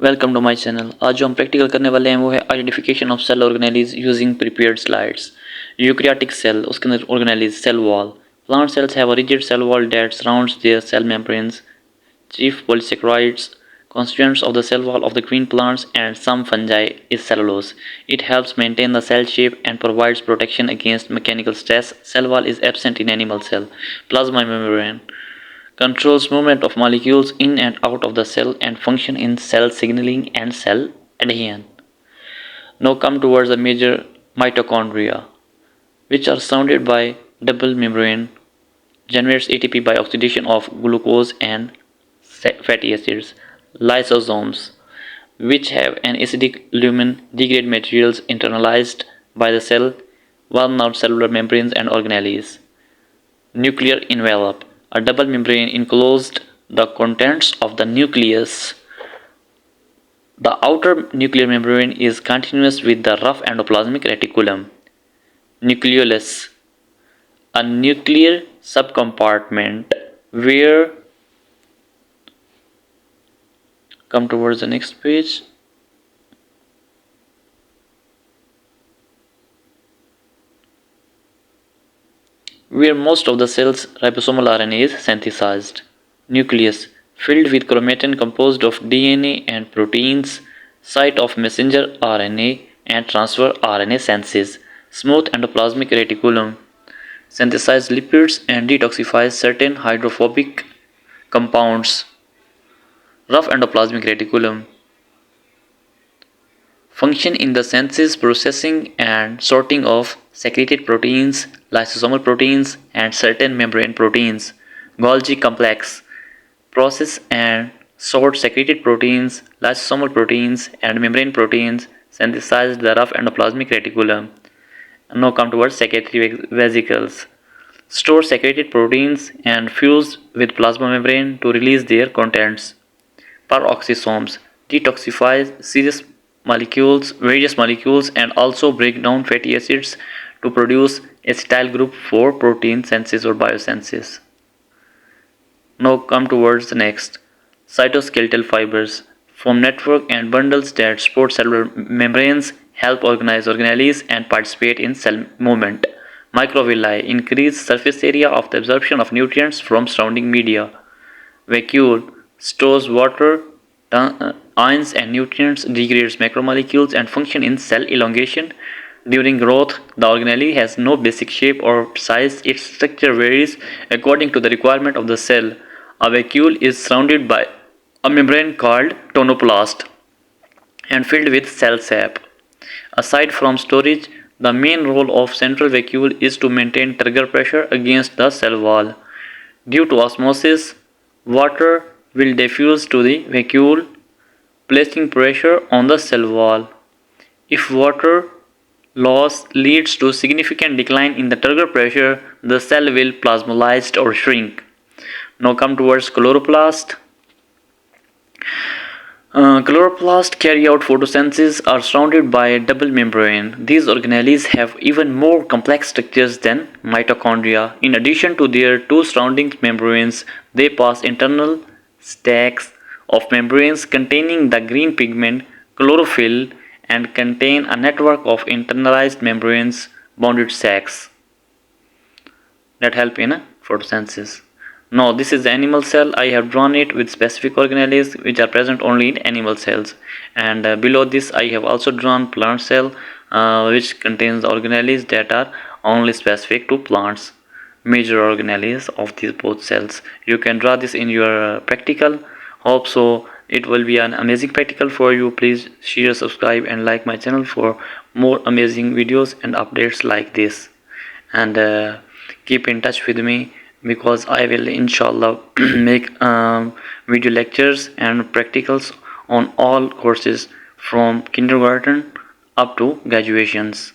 Welcome to my channel. आज जो हम प्रैक्टिकल करने वाले हैं वो है identification of cell organelles using prepared slides. Eukaryotic cell, उसके अंदर organelles, cell wall. Plant cells have a rigid cell wall that surrounds their cell membranes. Chief polysaccharides constituents of the cell wall of the green plants and some fungi is cellulose. It helps maintain the cell shape and provides protection against mechanical stress. Cell wall is absent in animal cell. Plasma membrane controls movement of molecules in and out of the cell and function in cell signaling and cell adhesion. Now come towards the major mitochondria, which are surrounded by double membrane, generates ATP by oxidation of glucose and fatty acids. Lysosomes, which have an acidic lumen, degrade materials internalized by the cell, worn out cellular membranes and organelles. Nuclear envelope, a double membrane enclosed the contents of the nucleus. The outer nuclear membrane is continuous with the rough endoplasmic reticulum. Nucleolus, a nuclear subcompartment where come towards the next page. Where most of the cell's ribosomal RNA is synthesized. Nucleus, filled with chromatin composed of DNA and proteins, site of messenger RNA and transfer RNA senses. Smooth endoplasmic reticulum, synthesize lipids and detoxifies certain hydrophobic compounds. Rough endoplasmic reticulum, function in the senses processing and sorting of secreted proteins, lysosomal proteins, and certain membrane proteins. Golgi complex, process and sort secreted proteins, lysosomal proteins, and membrane proteins synthesized the rough endoplasmic reticulum. Now come towards secretory vesicles. Store secreted proteins and fuse with plasma membrane to release their contents. Peroxisomes detoxify various molecules, and also break down fatty acids to produce acetyl group for protein synthesis or biosynthesis. Now come towards the next. Cytoskeletal fibers form network and bundles that support cellular membranes, help organize organelles, and participate in cell movement. Microvilli increase surface area of the absorption of nutrients from surrounding media. Vacuole stores water, ions and nutrients, degrades macromolecules, and function in cell elongation. During growth, the organelle has no basic shape or size. Its structure varies according to the requirement of the cell. A vacuole is surrounded by a membrane called tonoplast and filled with cell sap. Aside from storage, the main role of central vacuole is to maintain turgor pressure against the cell wall. Due to osmosis, water will diffuse to the vacuole, placing pressure on the cell wall. If water loss leads to significant decline in the turgor pressure, the cell will plasmolyze or shrink. Now come towards chloroplast. Chloroplasts carry out photosynthesis, are surrounded by a double membrane. These organelles have even more complex structures than mitochondria. In addition to their two surrounding membranes, they pass internal stacks of membranes containing the green pigment chlorophyll and contain a network of internalized membranes bounded sacs that help in photosynthesis. Now this is the animal cell. I have drawn it with specific organelles which are present only in animal cells, and below this I have also drawn plant cell which contains the organelles that are only specific to plants, major organelles of these both cells. You can draw this in your practical. Hope so it will be an amazing practical for you. Please share, subscribe and like my channel for more amazing videos and updates like this, and keep in touch with me, because I will inshallah make video lectures and practicals on all courses from kindergarten up to graduations.